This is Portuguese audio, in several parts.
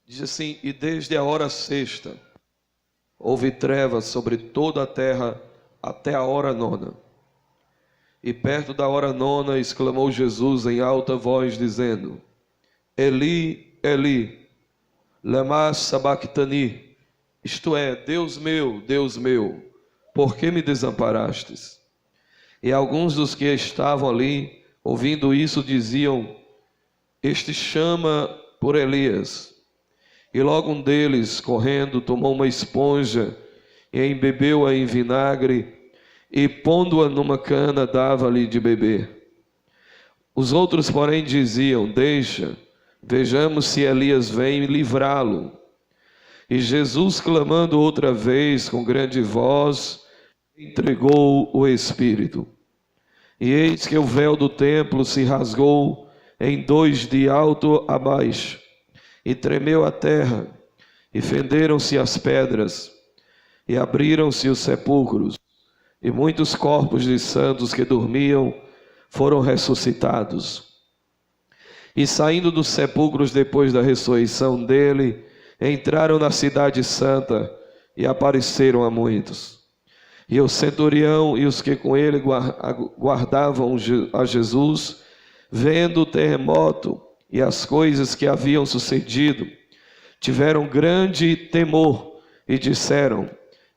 Diz assim: e desde a hora sexta houve trevas sobre toda a terra até a hora nona. E perto da hora nona exclamou Jesus em alta voz, dizendo: Eli, Eli, lema sabachthani, isto é, Deus meu, por que me desamparastes? E alguns dos que estavam ali, ouvindo isso, diziam: este chama por Elias. E logo um deles, correndo, tomou uma esponja e embebeu-a em vinagre e, pondo-a numa cana, dava-lhe de beber. Os outros, porém, diziam: deixa, vejamos se Elias vem livrá-lo. E Jesus, clamando outra vez com grande voz, entregou o Espírito. E eis que o véu do templo se rasgou em dois de alto a baixo, e tremeu a terra, e fenderam-se as pedras, e abriram-se os sepulcros, e muitos corpos de santos que dormiam foram ressuscitados. E saindo dos sepulcros depois da ressurreição dele, entraram na cidade santa e apareceram a muitos. E o centurião e os que com ele guardavam a Jesus, vendo o terremoto e as coisas que haviam sucedido, tiveram grande temor e disseram: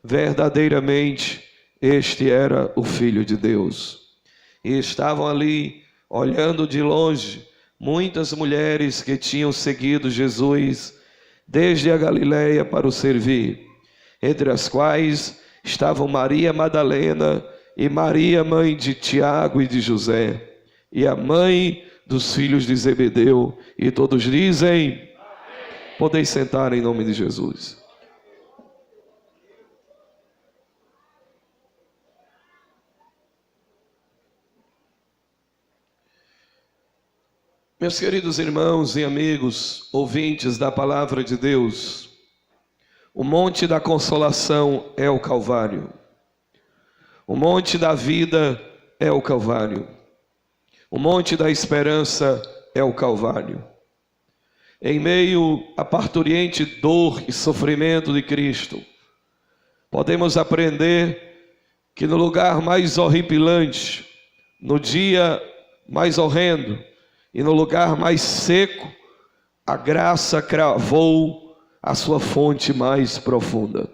verdadeiramente este era o Filho de Deus. E estavam ali, olhando de longe, muitas mulheres que tinham seguido Jesus desde a Galileia para o servir, entre as quais estavam Maria Madalena e Maria, mãe de Tiago e de José, e a mãe dos filhos de Zebedeu. E todos dizem: amém. Podeis sentar em nome de Jesus. Meus queridos irmãos e amigos, ouvintes da palavra de Deus, o monte da consolação é o Calvário. O monte da vida é o Calvário. O monte da esperança é o Calvário. Em meio à parturiente dor e sofrimento de Cristo, podemos aprender que no lugar mais horripilante, no dia mais horrendo e no lugar mais seco, a graça cravou a sua fonte mais profunda.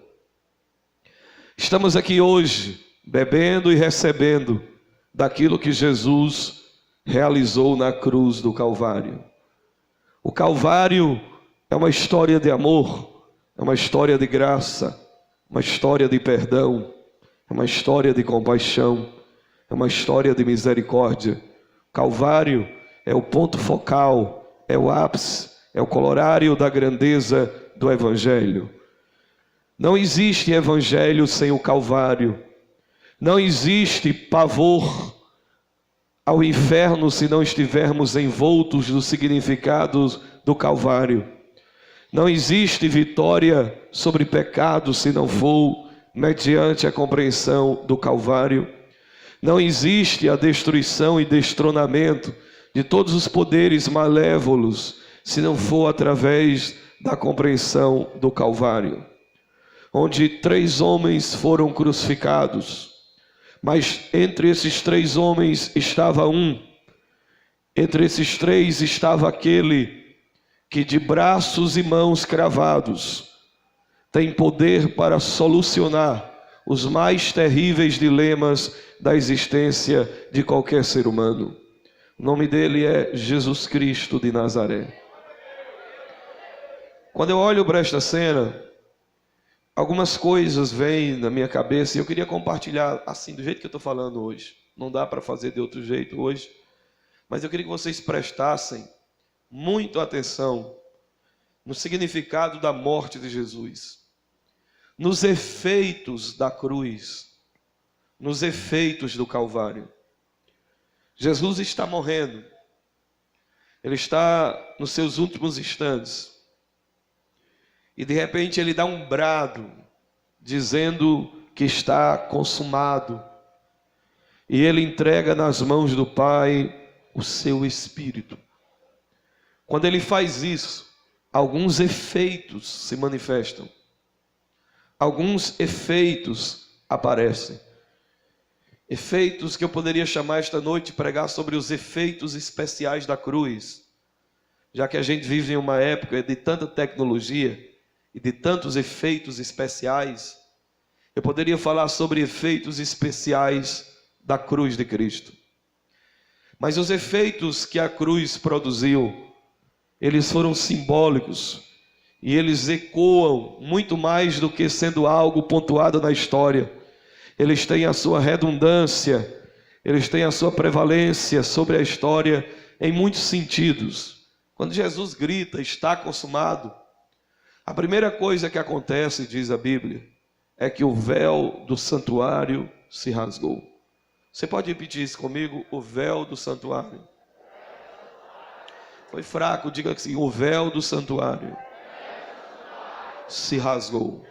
Estamos aqui hoje bebendo e recebendo daquilo que Jesus realizou na cruz do Calvário. O Calvário é uma história de amor, é uma história de graça, uma história de perdão, é uma história de compaixão, é uma história de misericórdia. O Calvário é o ponto focal, é o ápice, é o colorário da grandeza do Evangelho. Não existe Evangelho sem o Calvário. Não existe pavor ao inferno se não estivermos envoltos do significado do Calvário. Não existe vitória sobre pecado se não for mediante a compreensão do Calvário. Não existe a destruição e destronamento de todos os poderes malévolos se não for através da compreensão do Calvário, onde 3 homens foram crucificados. Mas entre esses 3 homens estava um. Entre esses 3 estava aquele que de braços e mãos cravados tem poder para solucionar os mais terríveis dilemas da existência de qualquer ser humano. O nome dele é Jesus Cristo de Nazaré. Quando eu olho para esta cena, algumas coisas vêm na minha cabeça e eu queria compartilhar assim, do jeito que eu estou falando hoje. Não dá para fazer de outro jeito hoje, mas eu queria que vocês prestassem muito atenção no significado da morte de Jesus, nos efeitos da cruz, nos efeitos do Calvário. Jesus está morrendo, ele está nos seus últimos instantes. E de repente ele dá um brado, dizendo que está consumado. E ele entrega nas mãos do Pai o seu Espírito. Quando ele faz isso, alguns efeitos se manifestam. Alguns efeitos aparecem. Efeitos que eu poderia chamar esta noite, pregar sobre os efeitos especiais da cruz. Já que a gente vive em uma época de tanta tecnologia e de tantos efeitos especiais, eu poderia falar sobre efeitos especiais da cruz de Cristo. Mas os efeitos que a cruz produziu, eles foram simbólicos e eles ecoam muito mais do que sendo algo pontuado na história. Eles têm a sua redundância, eles têm a sua prevalência sobre a história em muitos sentidos. Quando Jesus grita, está consumado, a primeira coisa que acontece, diz a Bíblia, é que o véu do santuário se rasgou. Você pode repetir isso comigo? O véu do santuário. Foi fraco, diga assim, o véu do santuário se rasgou.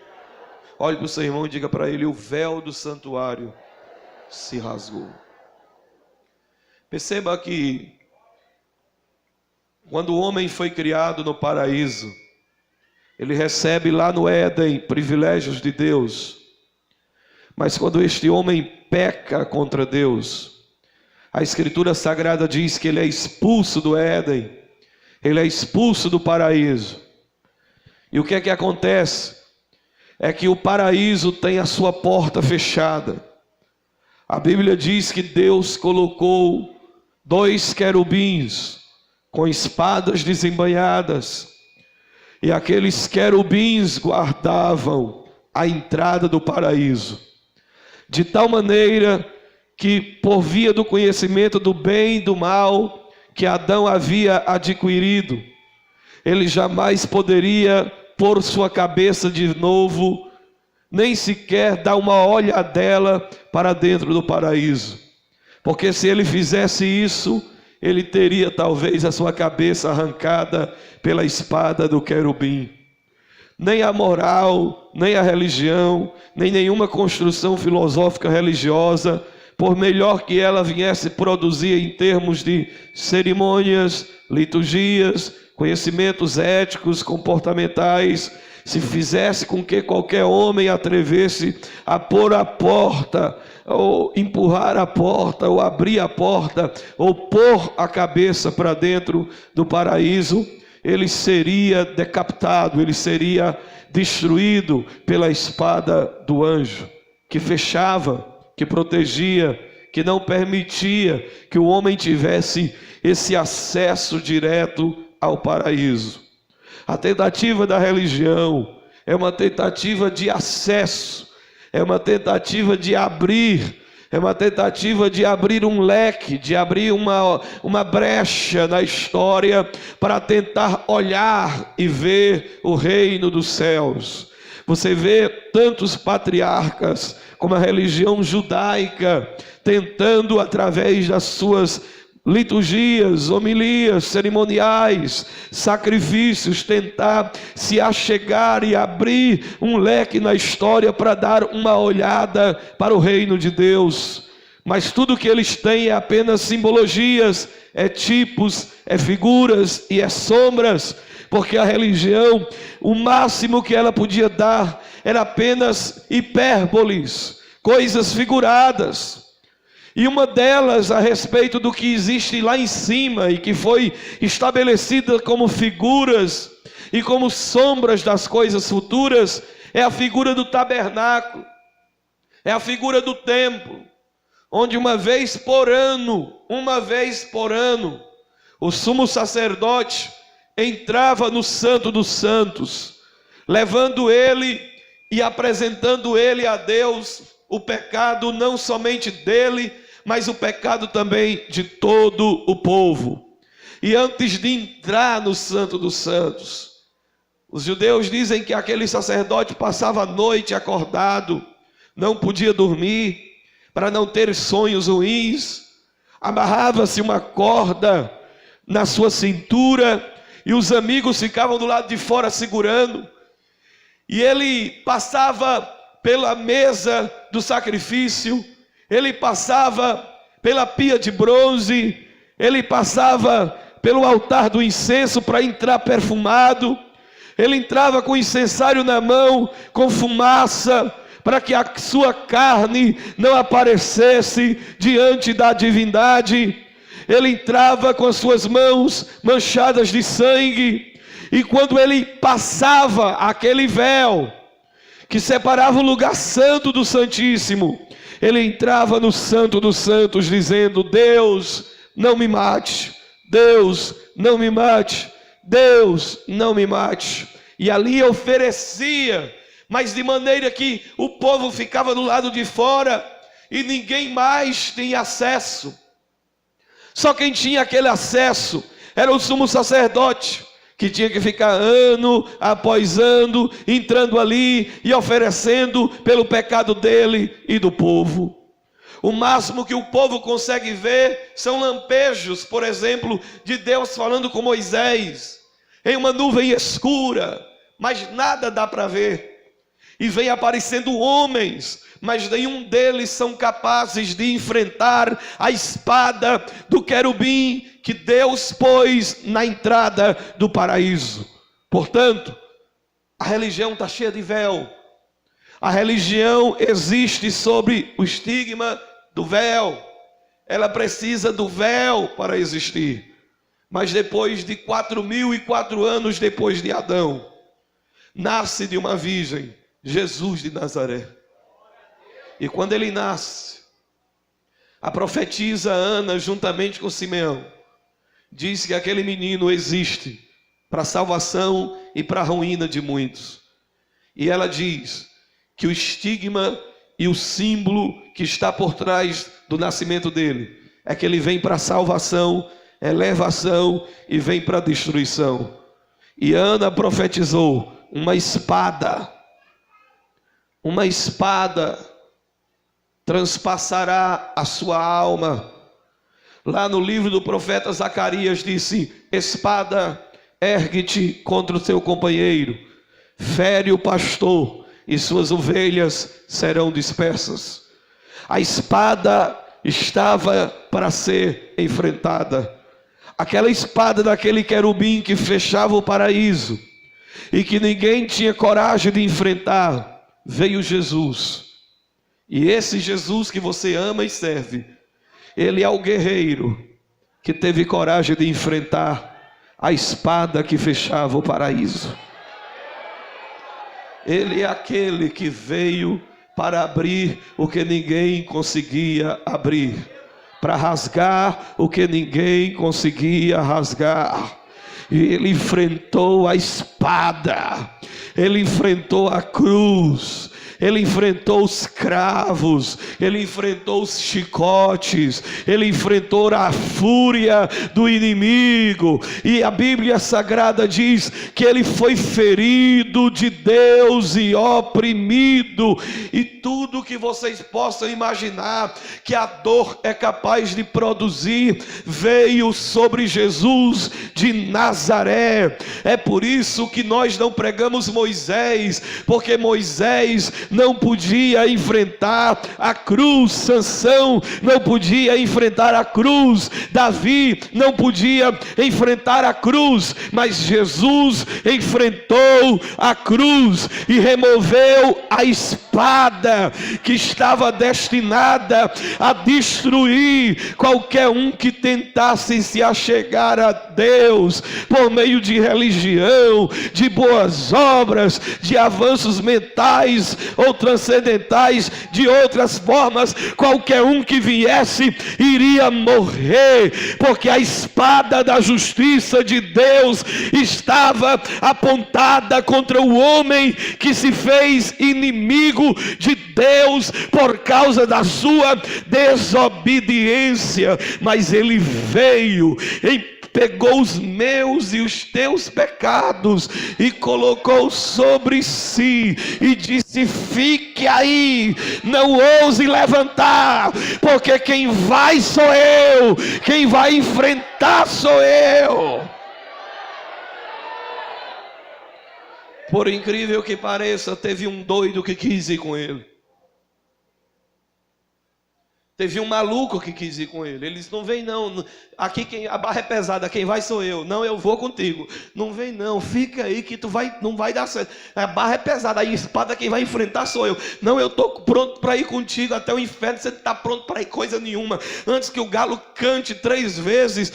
Olhe para o seu irmão e diga para ele, o véu do santuário se rasgou. Perceba que quando o homem foi criado no paraíso, ele recebe lá no Éden privilégios de Deus. Mas quando este homem peca contra Deus, a Escritura Sagrada diz que ele é expulso do Éden, ele é expulso do paraíso. E o que é que acontece? É que o paraíso tem a sua porta fechada. A Bíblia diz que Deus colocou 2 querubins com espadas desembainhadas, e aqueles querubins guardavam a entrada do paraíso, de tal maneira que, por via do conhecimento do bem e do mal que Adão havia adquirido, ele jamais poderia pôr sua cabeça de novo, nem sequer dar uma olhadela para dentro do paraíso, porque se ele fizesse isso, ele teria talvez a sua cabeça arrancada pela espada do querubim. Nem a moral, nem a religião, nem nenhuma construção filosófica religiosa, por melhor que ela viesse produzir em termos de cerimônias, liturgias, conhecimentos éticos, comportamentais, se fizesse com que qualquer homem atrevesse a pôr a porta, ou empurrar a porta, ou abrir a porta, ou pôr a cabeça para dentro do paraíso, ele seria decapitado, ele seria destruído pela espada do anjo, que fechava, que protegia, que não permitia que o homem tivesse esse acesso direto ao paraíso. A tentativa da religião é uma tentativa de acesso, é uma tentativa de abrir, é uma tentativa de abrir um leque, de abrir uma brecha na história para tentar olhar e ver o reino dos céus. Você vê tantos patriarcas, como a religião judaica, tentando através das suas liturgias, homilias, cerimoniais, sacrifícios, tentar se achegar e abrir um leque na história para dar uma olhada para o reino de Deus. Mas tudo que eles têm é apenas simbologias, é tipos, é figuras e é sombras, porque a religião, o máximo que ela podia dar era apenas hipérboles, coisas figuradas. E uma delas a respeito do que existe lá em cima e que foi estabelecida como figuras e como sombras das coisas futuras, é a figura do tabernáculo, é a figura do templo, onde uma vez por ano, o sumo sacerdote entrava no Santo dos Santos, levando ele e apresentando ele a Deus o pecado não somente dele, mas o pecado também de todo o povo. E antes de entrar no Santo dos Santos, os judeus dizem que aquele sacerdote passava a noite acordado, não podia dormir, para não ter sonhos ruins, amarrava-se uma corda na sua cintura, e os amigos ficavam do lado de fora segurando, e ele passava pela mesa do sacrifício, ele passava pela pia de bronze, ele passava pelo altar do incenso para entrar perfumado, Ele entrava com incensário na mão, com fumaça, para que a sua carne não aparecesse diante da divindade. Ele entrava com as suas mãos manchadas de sangue, e quando ele passava aquele véu que separava o lugar santo do Santíssimo, ele entrava no Santo dos Santos dizendo: Deus, não me mate, Deus, não me mate, Deus, não me mate. E ali oferecia, mas de maneira que o povo ficava do lado de fora e ninguém mais tinha acesso. Só quem tinha aquele acesso era o sumo sacerdote, que tinha que ficar ano após ano entrando ali e oferecendo pelo pecado dele e do povo. O máximo que o povo consegue ver são lampejos, por exemplo, de Deus falando com Moisés em uma nuvem escura, mas nada dá para ver. E vem aparecendo homens, mas nenhum deles são capazes de enfrentar a espada do querubim que Deus pôs na entrada do paraíso. Portanto, a religião está cheia de véu. A religião existe sobre o estigma do véu. Ela precisa do véu para existir. Mas depois de 4.004 anos depois de Adão, nasce de uma virgem Jesus de Nazaré. E quando ele nasce, a profetisa Ana, juntamente com Simeão, diz que aquele menino existe para a salvação e para a ruína de muitos. E ela diz que o estigma e o símbolo que está por trás do nascimento dele é que ele vem para a salvação, elevação e vem para a destruição. E Ana profetizou uma espada transpassará a sua alma. Lá no livro do profeta Zacarias disse: espada, ergue-te contra o teu companheiro, fere o pastor e suas ovelhas serão dispersas. A espada estava para ser enfrentada. Aquela espada daquele querubim que fechava o paraíso e que ninguém tinha coragem de enfrentar, veio Jesus. E esse Jesus que você ama e serve, ele é o guerreiro que teve coragem de enfrentar a espada que fechava o paraíso. Ele é aquele que veio para abrir o que ninguém conseguia abrir, para rasgar o que ninguém conseguia rasgar. E ele enfrentou a espada, ele enfrentou a cruz, ele enfrentou os cravos, ele enfrentou os chicotes, ele enfrentou a fúria do inimigo. E a Bíblia Sagrada diz que ele foi ferido de Deus e oprimido. E tudo que vocês possam imaginar que a dor é capaz de produzir, veio sobre Jesus de Nazaré. É por isso que nós não pregamos Moisés, porque Moisés não podia enfrentar a cruz, Sansão não podia enfrentar a cruz, Davi não podia enfrentar a cruz, mas Jesus enfrentou a cruz e removeu a espada que estava destinada a destruir qualquer um que tentasse se achegar a Deus por meio de religião, de boas obras, de avanços mentais ou transcendentais. De outras formas, qualquer um que viesse iria morrer, porque a espada da justiça de Deus estava apontada contra o homem que se fez inimigo de Deus por causa da sua desobediência. Mas ele veio, pegou os meus e os teus pecados e colocou sobre si e disse: fique aí, não ouse levantar, porque quem vai sou eu, quem vai enfrentar sou eu. Por incrível que pareça, teve um doido que quis ir com ele. Teve um maluco que quis ir com ele. Ele disse: não vem não, aqui a barra é pesada, quem vai sou eu. Não, eu vou contigo. Não vem não, fica aí que não vai dar certo. A barra é pesada, a espada quem vai enfrentar sou eu. Não, eu estou pronto para ir contigo até o inferno. Você não está pronto para ir coisa nenhuma. Antes que o galo cante 3 vezes,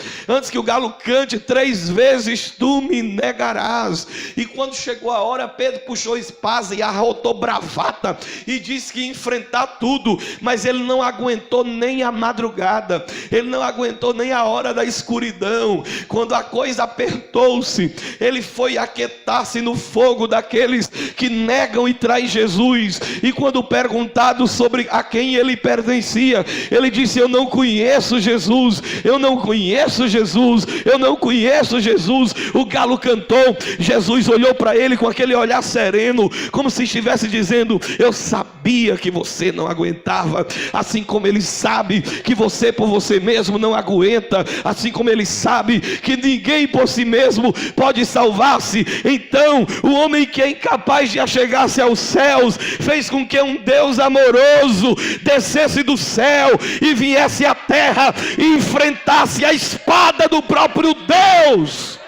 tu me negarás. E quando chegou a hora, Pedro puxou espada e arrotou bravata e disse que ia enfrentar tudo, mas ele não aguentou nem a madrugada, ele não aguentou nem a hora da escuridão. Quando a coisa apertou-se, ele foi aquietar-se no fogo daqueles que negam e traem Jesus. E quando perguntado sobre a quem ele pertencia, ele disse: eu não conheço Jesus, eu não conheço Jesus, eu não conheço Jesus. O galo cantou, Jesus olhou para ele com aquele olhar sereno, como se estivesse dizendo: eu sabia que você não aguentava, assim como ele sabe que você por você mesmo não aguenta, assim como ele sabe que ninguém por si mesmo pode salvar-se. Então o homem que é incapaz de achegar-se aos céus fez com que um Deus amoroso descesse do céu e viesse à terra e enfrentasse a espada do próprio Deus.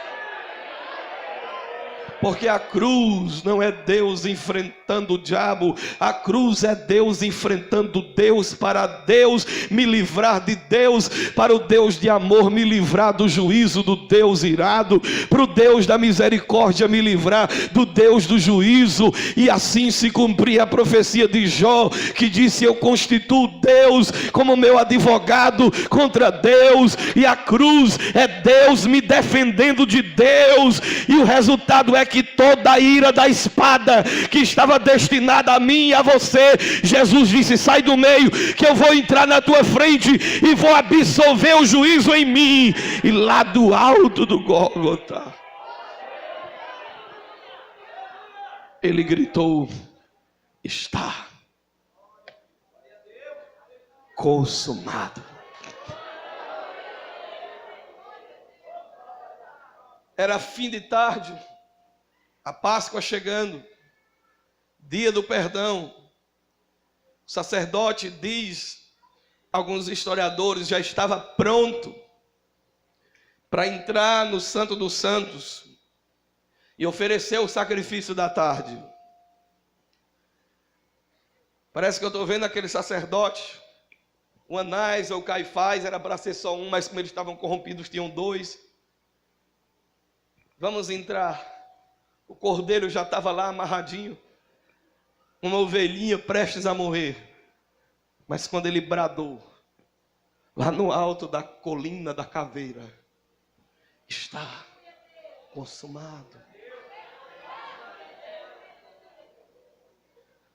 Porque a cruz não é Deus enfrentando o diabo, a cruz é Deus enfrentando Deus, para Deus me livrar de Deus, para o Deus de amor me livrar do juízo do Deus irado, para o Deus da misericórdia me livrar do Deus do juízo. E assim se cumpria a profecia de Jó, que disse: eu constituo Deus como meu advogado contra Deus. E a cruz é Deus me defendendo de Deus, e o resultado é que toda a ira da espada que estava destinada a mim e a você, Jesus disse: sai do meio, que eu vou entrar na tua frente e vou absolver o juízo em mim. E lá do alto do Gólgota, ele gritou: está consumado. Era fim de tarde, a Páscoa chegando, dia do perdão. O sacerdote, diz alguns historiadores, já estava pronto para entrar no Santo dos Santos e oferecer o sacrifício da tarde. Parece que eu estou vendo aquele sacerdote, o Anás ou o Caifás, era para ser só um, mas como eles estavam corrompidos, tinham 2. Vamos entrar. O cordeiro já estava lá amarradinho, uma ovelhinha prestes a morrer. Mas quando ele bradou, lá no alto da colina da caveira: está consumado.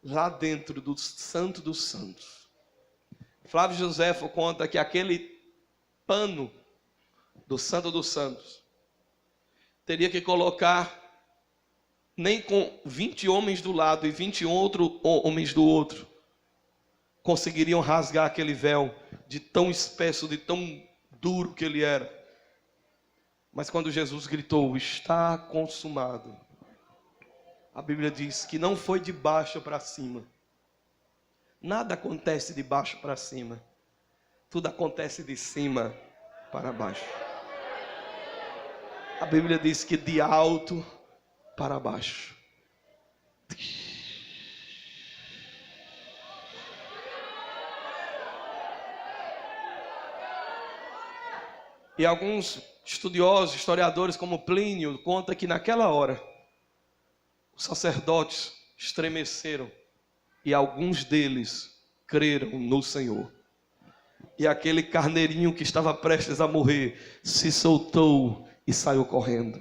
Lá dentro do Santo dos Santos, Flávio Joséfo conta que aquele pano do Santo dos Santos teria que colocar nem com 20 homens do lado e 21 homens do outro conseguiriam rasgar aquele véu, de tão espesso, de tão duro que ele era. Mas quando Jesus gritou: está consumado, a Bíblia diz que não foi de baixo para cima. Nada acontece de baixo para cima, tudo acontece de cima para baixo. A Bíblia diz que de alto para baixo. E alguns estudiosos, historiadores como Plínio, conta que naquela hora os sacerdotes estremeceram e alguns deles creram no Senhor. E aquele carneirinho que estava prestes a morrer se soltou e saiu correndo.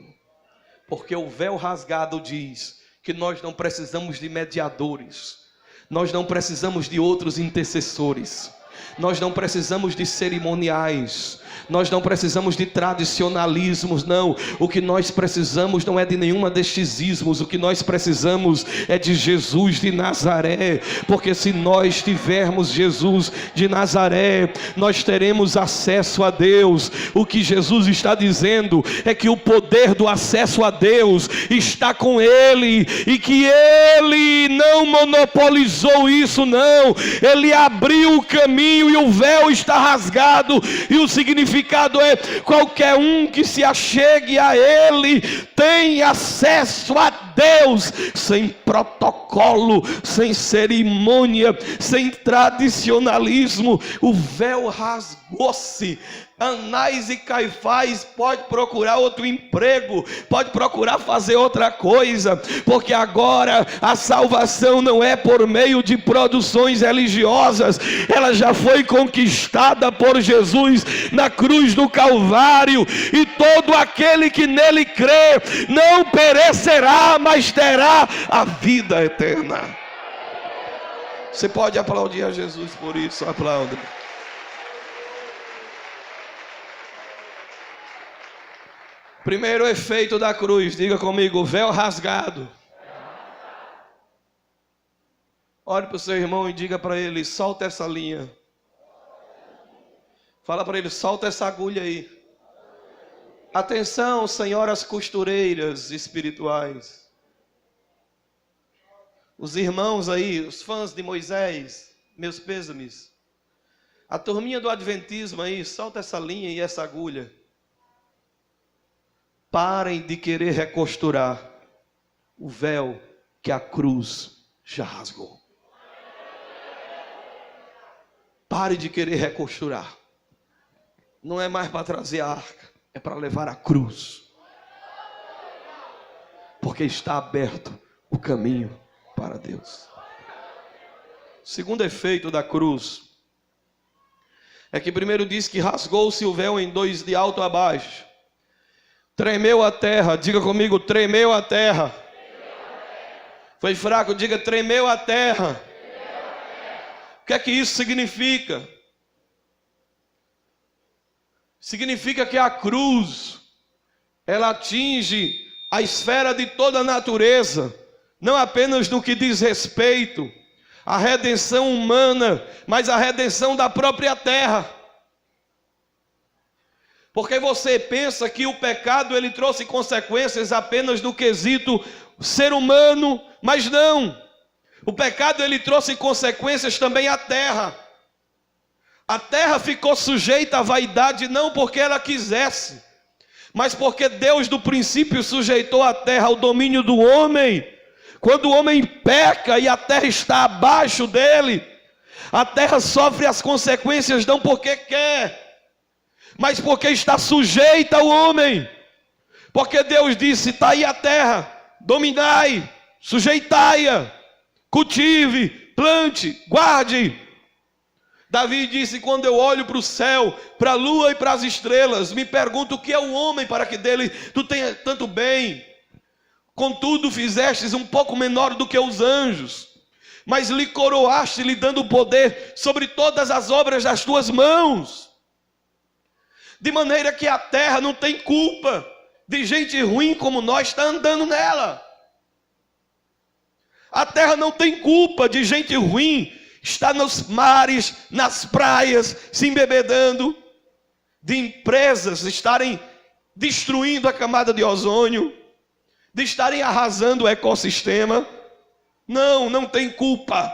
Porque o véu rasgado diz que nós não precisamos de mediadores, nós não precisamos de outros intercessores, nós não precisamos de cerimoniais, nós não precisamos de tradicionalismos, não. O que nós precisamos não é de nenhuma destes ismos, o que nós precisamos é de Jesus de Nazaré, porque se nós tivermos Jesus de Nazaré, nós teremos acesso a Deus. O que Jesus está dizendo é que o poder do acesso a Deus está com Ele, e que Ele não monopolizou isso, não. Ele abriu o caminho caminho e o véu está rasgado. E o significado é: qualquer um que se achegue a ele tem acesso a Deus, sem protocolo, sem cerimônia, sem tradicionalismo. O véu rasgou-se. Anás e Caifás pode procurar outro emprego, pode procurar fazer outra coisa, porque agora a salvação não é por meio de produções religiosas, ela já foi conquistada por Jesus na cruz do Calvário, e todo aquele que nele crê não perecerá, mas terá a vida eterna. Você pode aplaudir a Jesus por isso? Aplauda. Primeiro efeito da cruz, diga comigo: véu rasgado. Olhe para o seu irmão e diga para ele: solta essa linha. Fala para ele: solta essa agulha aí. Atenção, senhoras costureiras espirituais. Os irmãos aí, os fãs de Moisés, meus pêsames. A turminha do adventismo aí, solta essa linha e essa agulha. Parem de querer recosturar o véu que a cruz já rasgou. Pare de querer recosturar. Não é mais para trazer a arca, é para levar a cruz. Porque está aberto o caminho para Deus. O segundo efeito da cruz é que primeiro diz que rasgou-se o véu em dois, de alto a baixo. Tremeu a terra, diga comigo: tremeu a terra. Foi fraco, diga: tremeu a terra. O que é que isso significa? Significa que a cruz, ela atinge a esfera de toda a natureza, não apenas no que diz respeito à redenção humana, mas à redenção da própria terra. Porque você pensa que o pecado ele trouxe consequências apenas no quesito ser humano, mas não. O pecado ele trouxe consequências também à terra. A terra ficou sujeita à vaidade não porque ela quisesse, mas porque Deus do princípio sujeitou a terra ao domínio do homem. Quando o homem peca e a terra está abaixo dele, a terra sofre as consequências não porque quer, mas porque está sujeita ao homem. Porque Deus disse: está aí a terra, dominai, sujeitai-a, cultive, plante, guarde. Davi disse: quando eu olho para o céu, para a lua e para as estrelas, me pergunto o que é o homem para que dele tu tenha tanto bem. Contudo fizestes um pouco menor do que os anjos, mas lhe coroaste, lhe dando poder sobre todas as obras das tuas mãos. De maneira que a terra não tem culpa de gente ruim como nós estar andando nela. A terra não tem culpa de gente ruim estar nos mares, nas praias, se embebedando, de empresas estarem destruindo a camada de ozônio, de estarem arrasando o ecossistema. Não tem culpa.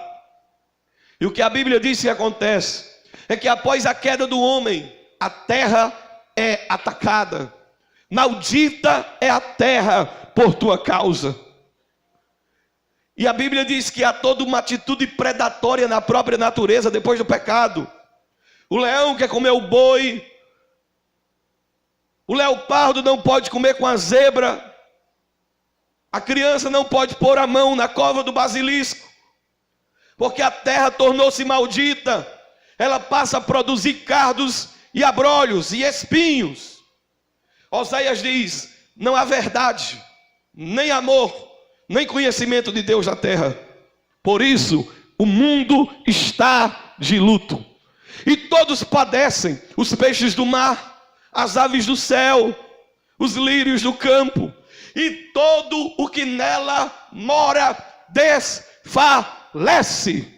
E o que a Bíblia diz que acontece é que após a queda do homem, a terra é atacada. Maldita é a terra por tua causa. E a Bíblia diz que há toda uma atitude predatória na própria natureza depois do pecado. O leão quer comer o boi. O leopardo não pode comer com a zebra. A criança não pode pôr a mão na cova do basilisco. Porque a terra tornou-se maldita. Ela passa a produzir cardos e abrolhos e espinhos. Oséias diz: não há verdade, nem amor, nem conhecimento de Deus na terra. Por isso o mundo está de luto, e todos padecem: os peixes do mar, as aves do céu, os lírios do campo, e todo o que nela mora desfalece.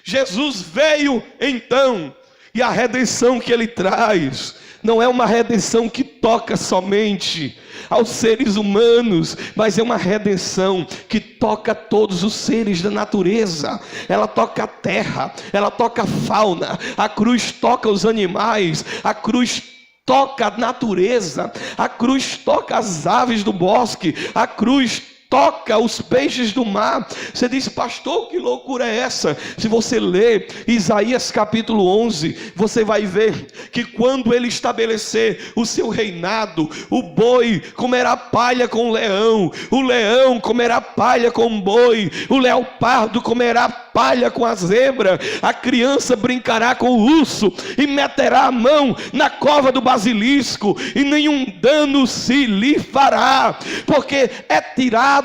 Jesus veio então, e a redenção que ele traz não é uma redenção que toca somente aos seres humanos, mas é uma redenção que toca todos os seres da natureza. Ela toca a terra, ela toca a fauna, a cruz toca os animais, a cruz toca a natureza, a cruz toca as aves do bosque, a cruz toca os peixes do mar. Você diz: pastor, que loucura é essa? Se você ler Isaías capítulo 11, você vai ver que quando ele estabelecer o seu reinado, o boi comerá palha com o leão comerá palha com o boi, o leopardo comerá palha com a zebra, a criança brincará com o urso e meterá a mão na cova do basilisco, e nenhum dano se lhe fará, porque é tirado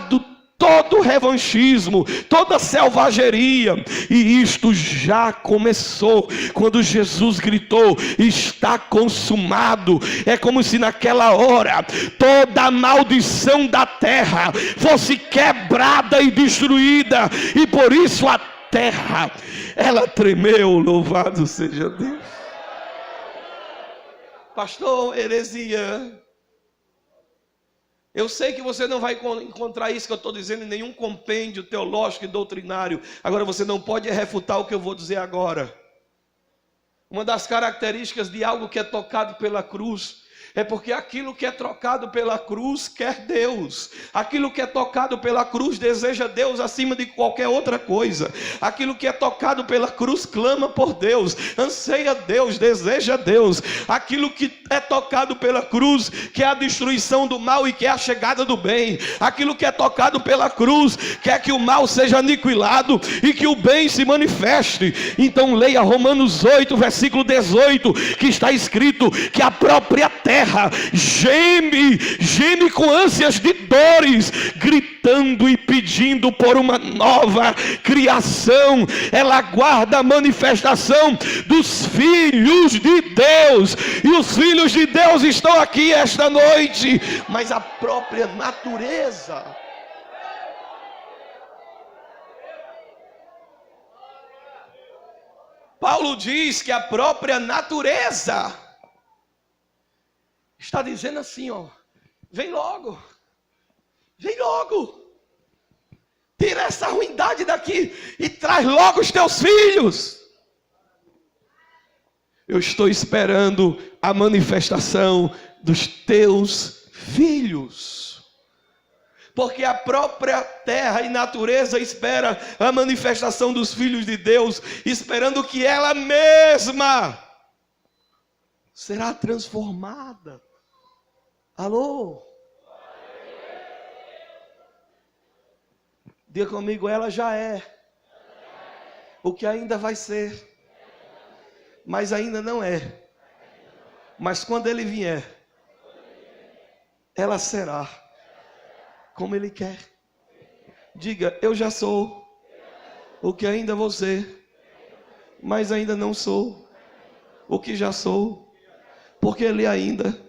todo revanchismo, toda selvageria. E isto já começou quando Jesus gritou: está consumado. É como se naquela hora toda a maldição da terra fosse quebrada e destruída, e por isso a terra, ela tremeu. Louvado seja Deus. Pastor, heresia. Eu sei que você não vai encontrar isso que eu estou dizendo em nenhum compêndio teológico e doutrinário. Agora, você não pode refutar o que eu vou dizer agora. Uma das características de algo que é tocado pela cruz é porque aquilo que é trocado pela cruz quer Deus. Aquilo que é tocado pela cruz deseja Deus acima de qualquer outra coisa. Aquilo que é tocado pela cruz clama por Deus, anseia Deus, deseja Deus. Aquilo que é tocado pela cruz quer a destruição do mal e quer a chegada do bem. Aquilo que é tocado pela cruz quer que o mal seja aniquilado e que o bem se manifeste. Então leia Romanos 8, versículo 18, que está escrito que a própria terra geme com ânsias de dores, gritando e pedindo por uma nova criação. Ela aguarda a manifestação dos filhos de Deus, e os filhos de Deus estão aqui esta noite. Mas a própria natureza, Paulo diz que a própria natureza está dizendo assim, ó: vem logo, tira essa ruindade daqui e traz logo os teus filhos. Eu estou esperando a manifestação dos teus filhos, porque a própria terra e natureza espera a manifestação dos filhos de Deus, esperando que ela mesma será transformada. Alô? Diga comigo: ela já é o que ainda vai ser, mas ainda não é. Mas quando ele vier, ela será como ele quer. Diga: eu já sou o que ainda vou ser, mas ainda não sou o que já sou, porque ele ainda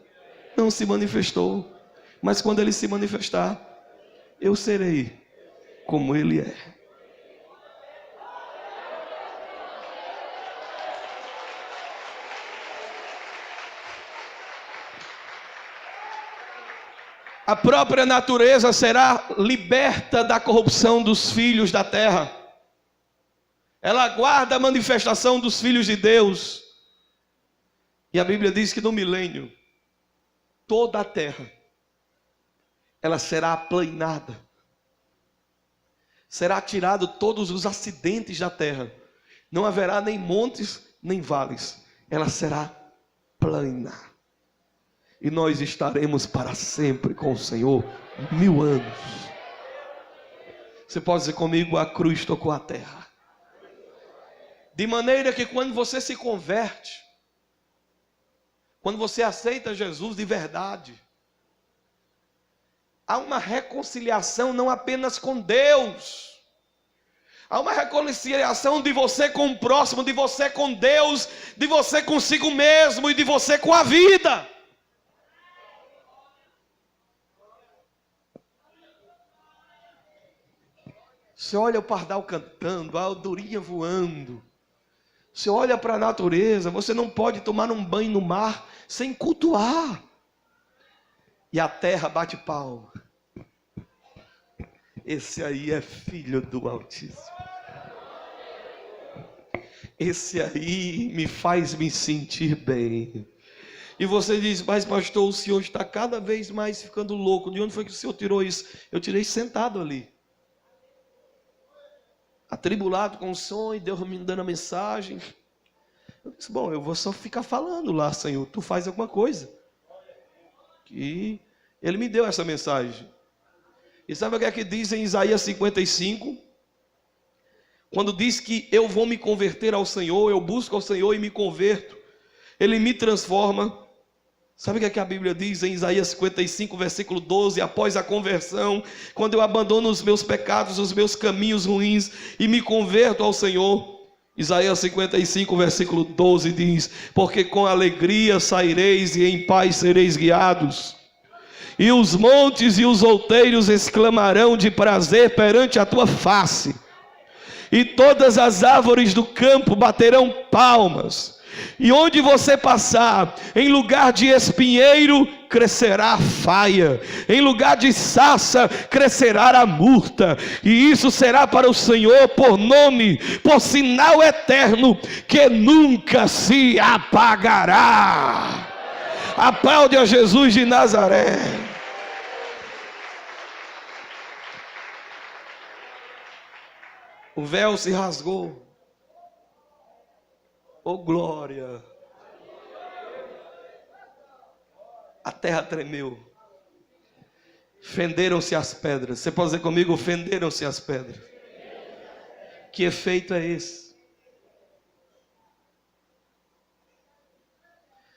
não se manifestou. Mas quando ele se manifestar, eu serei como ele é. A própria natureza será liberta da corrupção dos filhos da terra. Ela aguarda a manifestação dos filhos de Deus. E a Bíblia diz que no milênio, toda a terra, ela será aplanada. Será tirado todos os acidentes da terra. Não haverá nem montes, nem vales. Ela será plana. E nós estaremos para sempre com o Senhor 1000 anos. Você pode dizer comigo: a cruz tocou a terra. De maneira que quando você se converte, quando você aceita Jesus de verdade, há uma reconciliação não apenas com Deus, há uma reconciliação de você com o próximo, de você com Deus, de você consigo mesmo e de você com a vida. Você olha o pardal cantando, a andorinha voando. Você olha para a natureza, você não pode tomar um banho no mar sem cultuar. e a terra bate palma. Esse aí é filho do Altíssimo. Esse aí me faz me sentir bem. E você diz, mas pastor, o senhor está cada vez mais ficando louco. De onde foi que o senhor tirou isso? Eu tirei sentado ali, atribulado com o sonho, Deus me dando a mensagem. Eu disse, bom, eu vou só ficar falando lá, Senhor, tu faz alguma coisa. E Ele me deu essa mensagem. E sabe o que é que diz em Isaías 55? Quando diz que eu vou me converter ao Senhor, eu busco ao Senhor e me converto, Ele me transforma. Sabe o que é que a Bíblia diz em Isaías 55, versículo 12? Após a conversão, quando eu abandono os meus pecados, os meus caminhos ruins e me converto ao Senhor, Isaías 55, versículo 12 diz: porque com alegria saireis e em paz sereis guiados, e os montes e os outeiros exclamarão de prazer perante a tua face, e todas as árvores do campo baterão palmas. E onde você passar, em lugar de espinheiro, crescerá a faia, em lugar de sarça, crescerá a murta, e isso será para o Senhor por nome, por sinal eterno, que nunca se apagará. Aplaude a Jesus de Nazaré. O véu se rasgou. Oh glória! A terra tremeu. Fenderam-se as pedras. Você pode dizer comigo, fenderam-se as pedras. Que efeito é esse?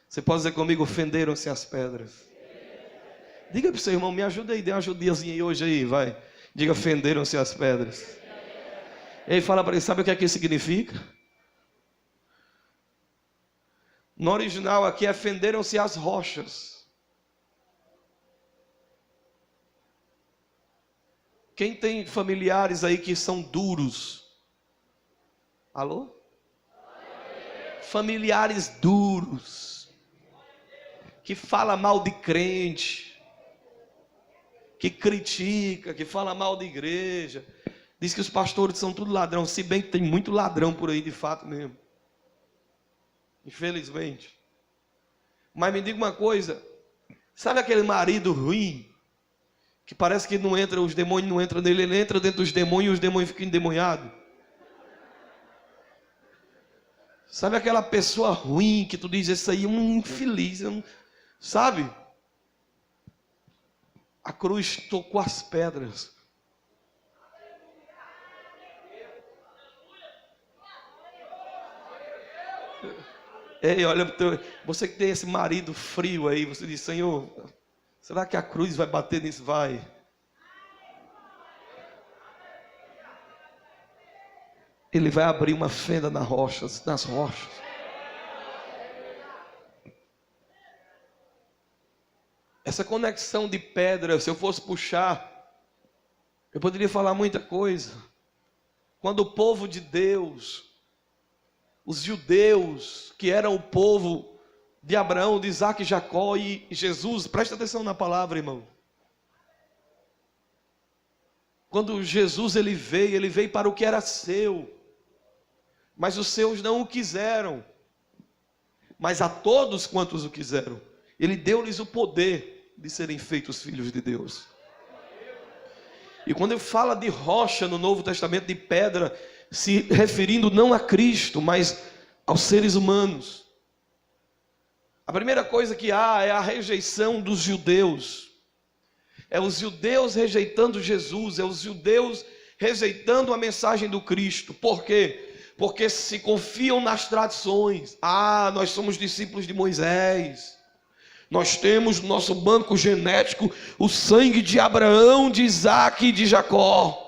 Você pode dizer comigo, fenderam-se as pedras. Diga para o seu irmão, me ajuda aí, dê uma ajudiazinha aí hoje aí, vai. Diga, fenderam-se as pedras. Ele fala para ele, sabe o que é que isso significa? No original aqui é fenderam-se as rochas. Quem tem familiares aí que são duros? Alô? Familiares duros, que fala mal de crente, que critica, que fala mal de igreja, diz que os pastores são tudo ladrão, se bem que tem muito ladrão por aí de fato mesmo. Infelizmente. Mas me diga uma coisa, sabe aquele marido ruim, que parece que não entra, os demônios não entram nele, ele entra dentro dos demônios e os demônios ficam endemoniados? Sabe aquela pessoa ruim que tu diz, esse aí é um infeliz, sabe? A cruz tocou as pedras. Ei, olha, você que tem esse marido frio aí, você diz, Senhor, será que a cruz vai bater nisso? Vai. Ele vai abrir uma fenda nas rochas. Essa conexão de pedra, se eu fosse puxar, eu poderia falar muita coisa. Quando o povo de Deus, os judeus, que eram o povo de Abraão, de Isaac e Jacó e Jesus, presta atenção na palavra, irmão. Quando Jesus ele veio para o que era seu, mas os seus não o quiseram. Mas a todos quantos o quiseram, ele deu-lhes o poder de serem feitos filhos de Deus. E quando ele fala de rocha no Novo Testamento, de pedra, se referindo não a Cristo, mas aos seres humanos. A primeira coisa que há é a rejeição dos judeus. É os judeus rejeitando Jesus, é os judeus rejeitando a mensagem do Cristo. Por quê? Porque se confiam nas tradições. Ah, nós somos discípulos de Moisés. Nós temos no nosso banco genético o sangue de Abraão, de Isaac e de Jacó.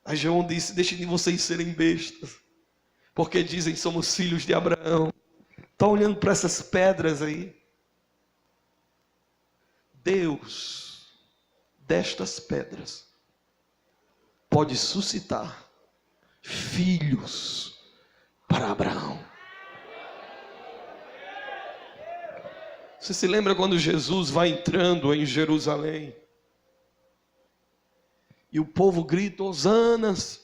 Aí João disse, deixem de vocês serem bestas, porque dizem somos filhos de Abraão. Está olhando para essas pedras aí? Deus, destas pedras, pode suscitar filhos para Abraão. Você se lembra quando Jesus vai entrando em Jerusalém? E o povo grita: Hosanas,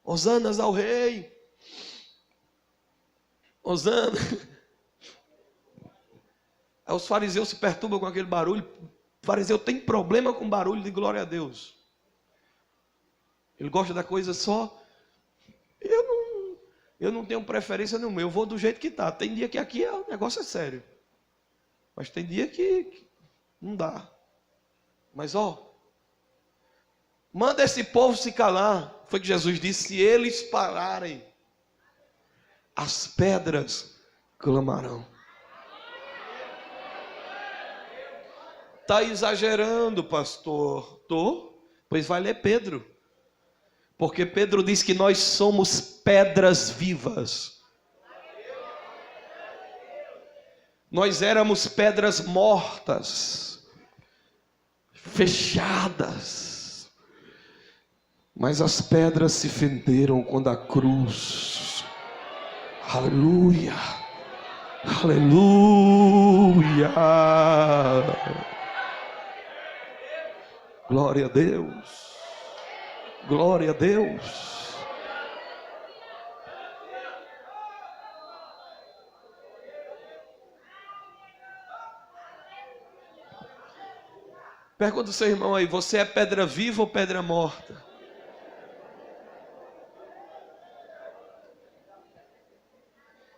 Hosanas ao rei, Hosana. Aí os fariseus se perturbam com aquele barulho. O fariseu tem problema com barulho de glória a Deus. Ele gosta da coisa só. Eu não tenho preferência nenhuma, eu vou do jeito que está. Tem dia que aqui o negócio é sério. Mas tem dia que não dá. Mas manda esse povo se calar. Foi que Jesus disse: se eles pararem, as pedras clamarão. Está exagerando, pastor. Pois vai ler Pedro. Porque Pedro diz que nós somos pedras vivas. Nós éramos pedras mortas, fechadas. Mas as pedras se fenderam quando a cruz. Aleluia. Aleluia. Glória a Deus. Glória a Deus. Pergunta ao seu irmão aí: você é pedra viva ou pedra morta?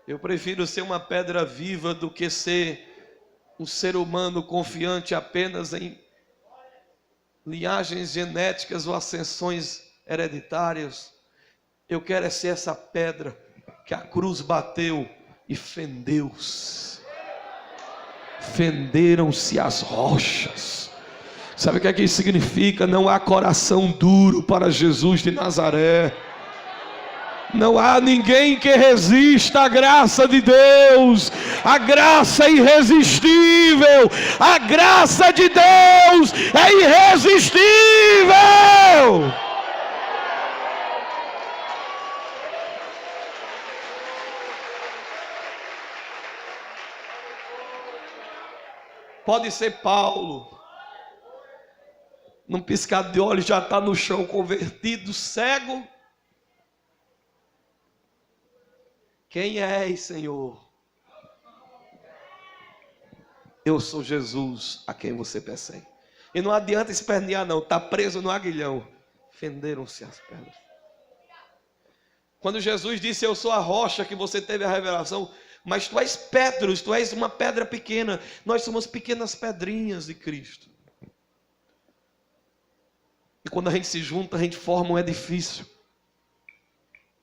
Eu prefiro ser uma pedra viva do que ser um ser humano confiante apenas em linhagens genéticas ou ascensões hereditárias. Eu quero ser essa pedra que a cruz bateu e fendeu-se. Fenderam-se as rochas. Sabe o que é que isso significa? Não há coração duro para Jesus de Nazaré. Não há ninguém que resista à graça de Deus. A graça é irresistível. A graça de Deus é irresistível. Pode ser Paulo. Num piscar de olhos já está no chão convertido, cego. Quem és, Senhor? Eu sou Jesus a quem você persegue. E não adianta espernear não, está preso no aguilhão. Fenderam-se as pedras. Quando Jesus disse: eu sou a rocha, que você teve a revelação, mas tu és Pedro, tu és uma pedra pequena. Nós somos pequenas pedrinhas de Cristo. E quando a gente se junta, a gente forma um edifício,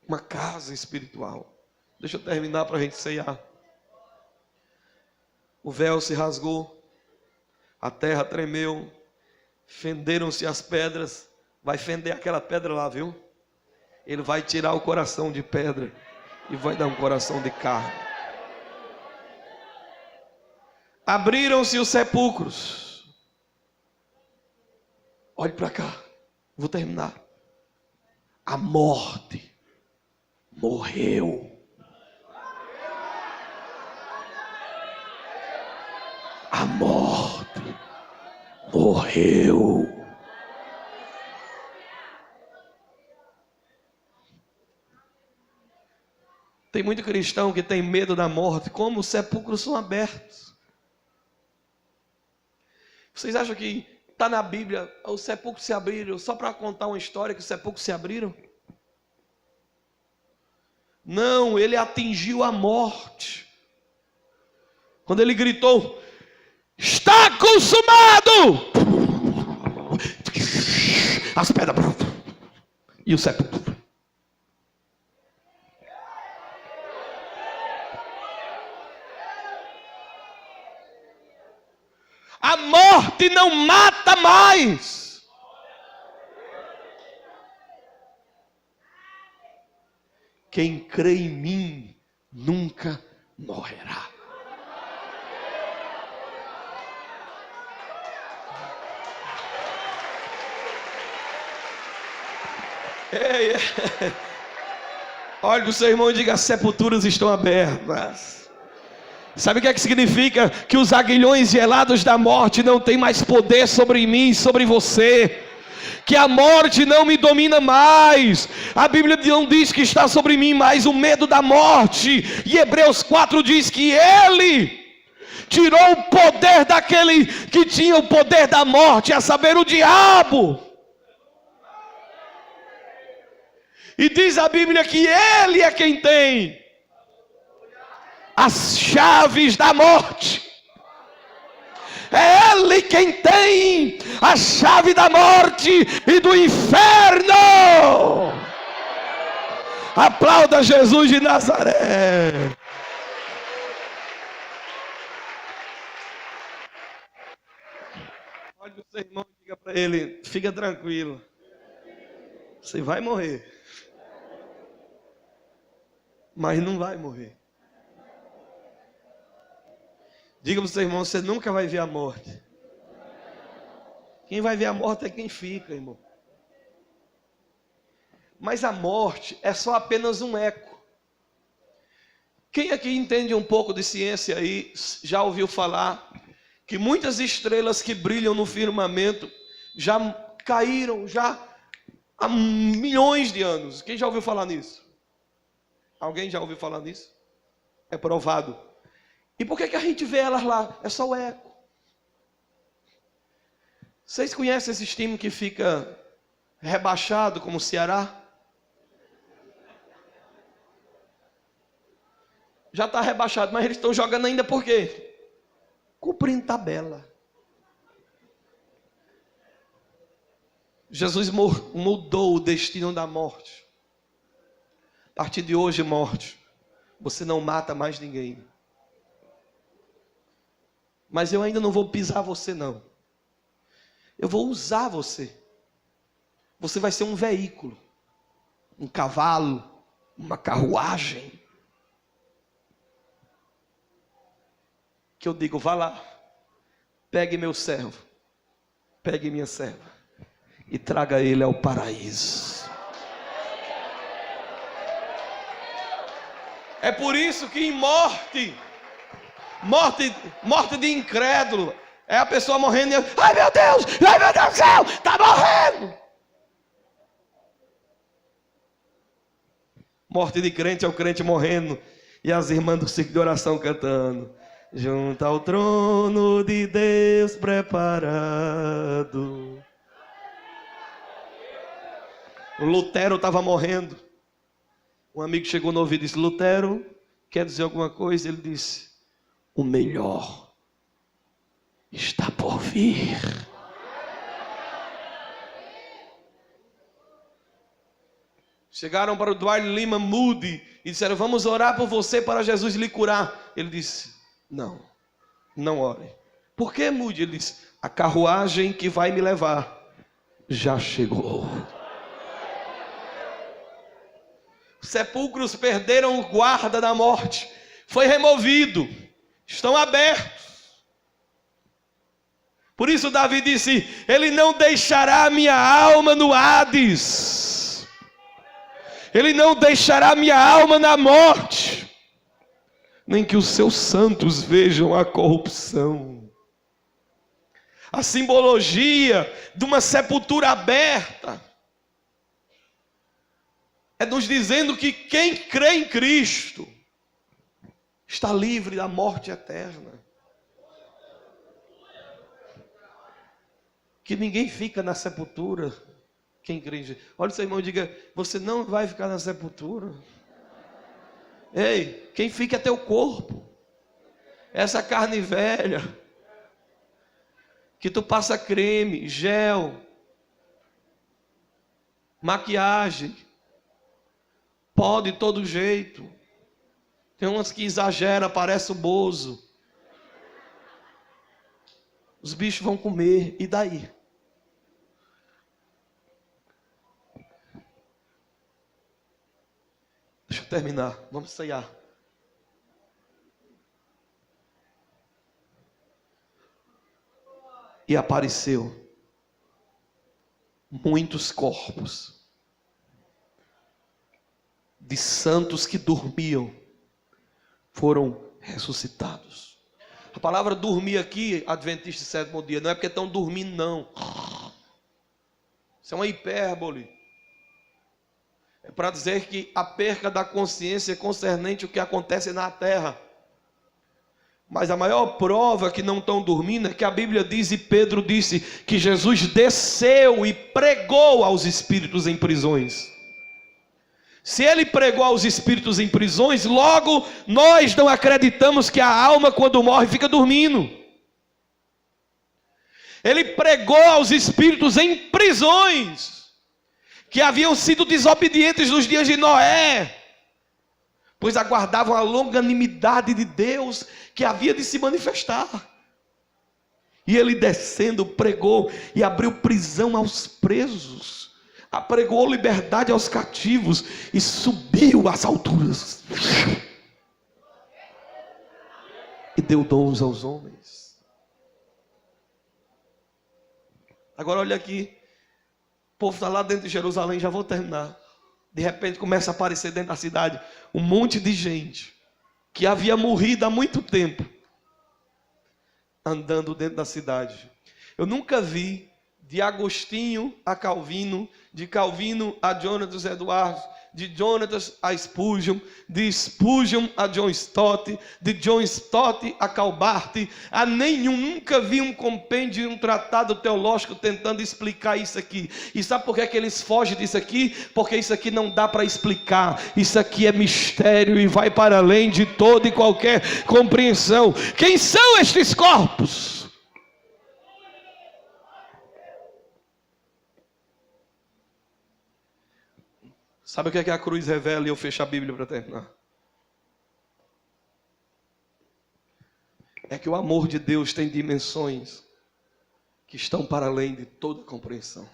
uma casa espiritual. Deixa eu terminar para a gente ceiar. O véu se rasgou, a terra tremeu, fenderam-se as pedras. Vai fender aquela pedra lá, viu? Ele vai tirar o coração de pedra e vai dar um coração de carne. Abriram-se os sepulcros. Olhe para cá, vou terminar. A morte morreu. A morte morreu. Tem muito cristão que tem medo da morte, como os sepulcros são abertos. Vocês acham que está na Bíblia, os sepulcros se abriram só para contar uma história que os sepulcros se abriram? Não, ele atingiu a morte. Quando ele gritou: está consumado! As pedras e o sepulcro. A morte não mata mais. Quem crê em mim nunca morrerá. Ei, olha o seu irmão e diga: as sepulturas estão abertas. Sabe o que é que significa? Que os aguilhões gelados da morte não têm mais poder sobre mim, sobre você. Que a morte não me domina mais. A Bíblia não diz que está sobre mim mais o medo da morte. E Hebreus 4 diz que Ele tirou o poder daquele que tinha o poder da morte, a saber, o diabo. E diz a Bíblia que Ele é quem tem as chaves da morte. É Ele quem tem a chave da morte e do inferno. Aplauda Jesus de Nazaré. Olha o seu irmão e diga para ele: fica tranquilo, você vai morrer, mas não vai morrer. Diga para o seu irmão: você nunca vai ver a morte. Quem vai ver a morte é quem fica, irmão. Mas a morte é só apenas um eco. Quem aqui entende um pouco de ciência aí, já ouviu falar que muitas estrelas que brilham no firmamento já caíram há milhões de anos? Quem já ouviu falar nisso? Alguém já ouviu falar nisso? É provado. E por que a gente vê elas lá? É só o eco. Vocês conhecem esses times que fica rebaixado como o Ceará? Já está rebaixado, mas eles estão jogando ainda por quê? Cumprindo tabela. Jesus mudou o destino da morte. A partir de hoje, morte, você não mata mais ninguém. Mas eu ainda não vou pisar você, não. Eu vou usar você. Você vai ser um veículo, um cavalo, uma carruagem. Que eu digo: vá lá, pegue meu servo, pegue minha serva e traga ele ao paraíso. É por isso que em morte de incrédulo, é a pessoa morrendo e ai meu Deus do céu, está morrendo. Morte de crente é o crente morrendo e as irmãs do círculo de oração cantando: junto ao trono de Deus preparado. O Lutero estava morrendo. Um amigo chegou no ouvido e disse: Lutero, quer dizer alguma coisa? Ele disse: o melhor está por vir. Chegaram para o Dwight Lyman Moody e disseram: vamos orar por você para Jesus lhe curar. Ele disse: não ore. Por que, Moody? Ele disse: a carruagem que vai me levar já chegou. Os sepulcros perderam o guarda da morte. Foi removido. Estão abertos. Por isso Davi disse: Ele não deixará minha alma no Hades. Ele não deixará minha alma na morte. Nem que os seus santos vejam a corrupção. A simbologia de uma sepultura aberta é nos dizendo que quem crê em Cristo está livre da morte eterna. Que ninguém fica na sepultura. Quem crê em Jesus. Olha o seu irmão e diga: você não vai ficar na sepultura. Ei, quem fica é teu corpo. Essa carne velha que tu passa creme, gel, maquiagem, pó de todo jeito. Tem umas que exagera, parece o Bozo. Os bichos vão comer, e daí? Deixa eu terminar, vamos ceiar. E apareceu muitos corpos de santos que dormiam, foram ressuscitados. A palavra dormir aqui, adventista de sétimo dia, não é porque estão dormindo, não. Isso é uma hipérbole. É para dizer que a perca da consciência é concernente o que acontece na terra. Mas a maior prova que não estão dormindo é que a Bíblia diz, e Pedro disse, que Jesus desceu e pregou aos espíritos em prisões. Se ele pregou aos espíritos em prisões, logo nós não acreditamos que a alma quando morre fica dormindo. Ele pregou aos espíritos em prisões, que haviam sido desobedientes nos dias de Noé, pois aguardavam a longanimidade de Deus que havia de se manifestar. E ele descendo pregou e abriu prisão aos presos, apregou liberdade aos cativos e subiu às alturas e deu dons aos homens. Agora olha aqui, o povo está lá dentro de Jerusalém, já vou terminar. De repente começa a aparecer dentro da cidade um monte de gente que havia morrido há muito tempo, andando dentro da cidade. Eu nunca vi de Agostinho a Calvino, de Calvino a Jonatas Eduardo, de Jonatas a Spurgeon, de Spurgeon a John Stott, de John Stott a Calbart, a nenhum, nunca vi um compêndio, um tratado teológico tentando explicar isso aqui. E sabe por que é que eles fogem disso aqui? Porque isso aqui não dá para explicar, isso aqui é mistério e vai para além de toda e qualquer compreensão. Quem são estes corpos? Sabe o que é que a cruz revela? E eu fecho a Bíblia para terminar. É que o amor de Deus tem dimensões que estão para além de toda compreensão.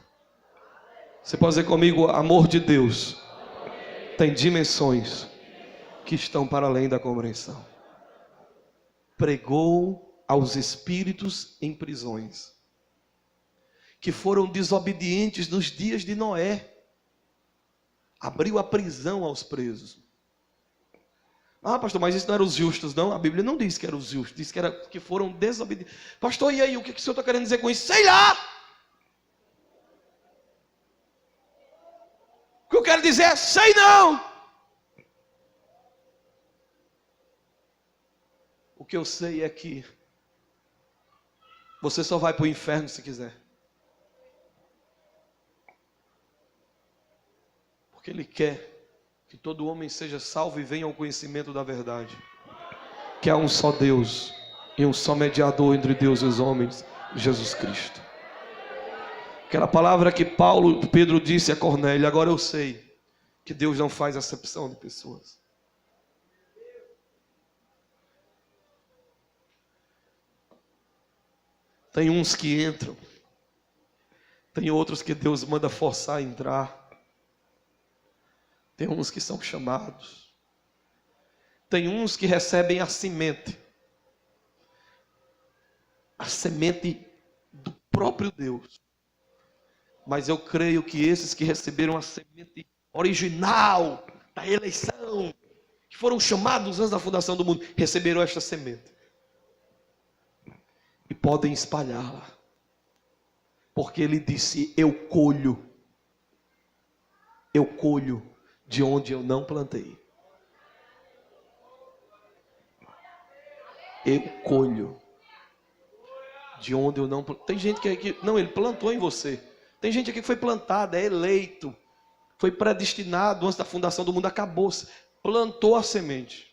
Você pode dizer comigo, amor de Deus tem dimensões que estão para além da compreensão. Pregou aos espíritos em prisões, que foram desobedientes nos dias de Noé. Abriu a prisão aos presos. Ah, pastor, mas isso não eram os justos, não? A Bíblia não diz que eram os justos, diz que foram desobedientes. Pastor, e aí, o que o senhor está querendo dizer com isso? Sei lá! O que eu quero dizer é, sei não! O que eu sei é que você só vai para o inferno se quiser. Porque Ele quer que todo homem seja salvo e venha ao conhecimento da verdade. Que há um só Deus e um só mediador entre Deus e os homens, Jesus Cristo. Aquela palavra que Pedro disse a Cornélio, agora eu sei que Deus não faz acepção de pessoas. Tem uns que entram, tem outros que Deus manda forçar a entrar. Tem uns que são chamados. Tem uns que recebem a semente. A semente do próprio Deus. Mas eu creio que esses que receberam a semente original da eleição, que foram chamados antes da fundação do mundo, receberam esta semente. E podem espalhá-la. Porque ele disse, eu colho de onde eu não plantei. Eu colho de onde eu não plantei. Tem gente que aqui, não, ele plantou em você. Tem gente aqui que foi plantada, é eleito, foi predestinado antes da fundação do mundo, acabou-se. Plantou a semente.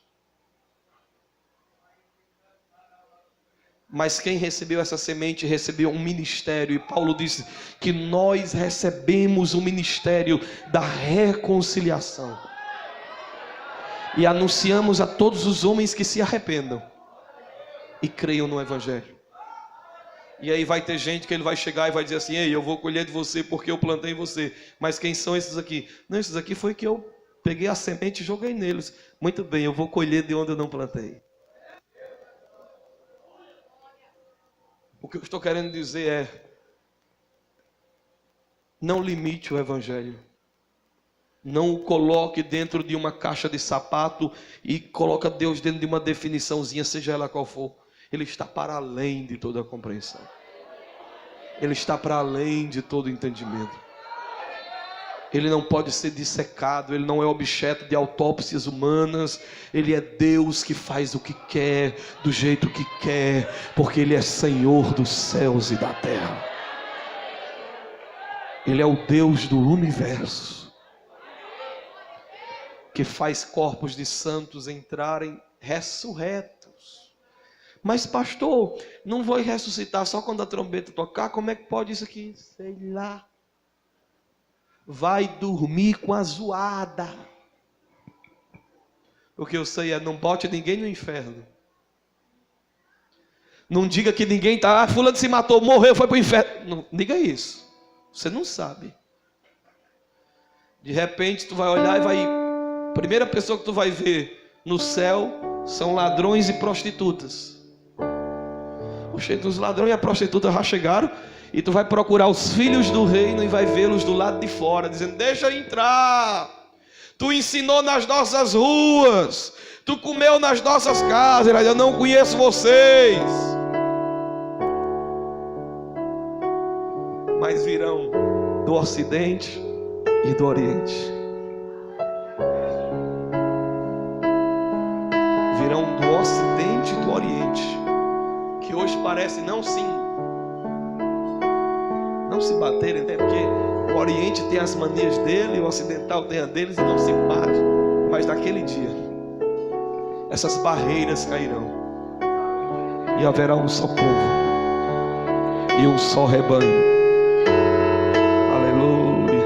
Mas quem recebeu essa semente recebeu um ministério. E Paulo disse que nós recebemos o ministério da reconciliação. E anunciamos a todos os homens que se arrependam e creiam no Evangelho. E aí vai ter gente que ele vai chegar e vai dizer assim, ei, eu vou colher de você porque eu plantei em você. Mas quem são esses aqui? Não, esses aqui foi que eu peguei a semente e joguei neles. Muito bem, eu vou colher de onde eu não plantei. O que eu estou querendo dizer é, não limite o Evangelho. Não o coloque dentro de uma caixa de sapato e coloca Deus dentro de uma definiçãozinha, seja ela qual for. Ele está para além de toda a compreensão. Ele está para além de todo entendimento. Ele não pode ser dissecado, ele não é objeto de autópsias humanas. Ele é Deus que faz o que quer, do jeito que quer, porque Ele é Senhor dos céus e da terra. Ele é o Deus do universo, que faz corpos de santos entrarem ressurretos. Mas pastor, não vou ressuscitar só quando a trombeta tocar? Como é que pode isso aqui? Sei lá. Vai dormir com a zoada. O que eu sei é, não bote ninguém no inferno. Não diga que ninguém está, fulano se matou, morreu, foi para o inferno. Não diga isso. Você não sabe. De repente tu vai olhar e vai... Primeira pessoa que tu vai ver no céu são ladrões e prostitutas. Oxe, os ladrões e a prostituta já chegaram. E tu vai procurar os filhos do reino e vai vê-los do lado de fora, dizendo, deixa entrar. Tu ensinou nas nossas ruas. Tu comeu nas nossas casas. Eu não conheço vocês. Mas virão do Ocidente e do Oriente. Virão do Ocidente e do Oriente. Que hoje parece não se baterem, até porque o Oriente tem as manias dele, o Ocidental tem a deles e não se bate. Mas naquele dia, essas barreiras cairão e haverá um só povo e um só rebanho. Aleluia.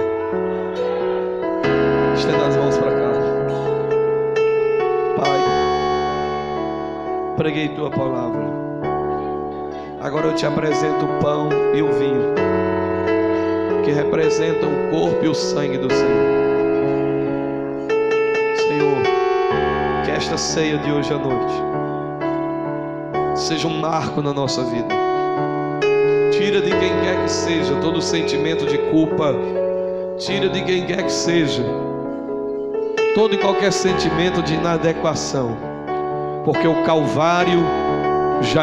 Estenda as mãos para cá. Pai, preguei tua palavra. Agora eu te apresento o pão e o vinho, que representam o corpo e o sangue do Senhor. Senhor, que esta ceia de hoje à noite seja um marco na nossa vida. Tira de quem quer que seja todo sentimento de culpa. Tira de quem quer que seja todo e qualquer sentimento de inadequação, porque o Calvário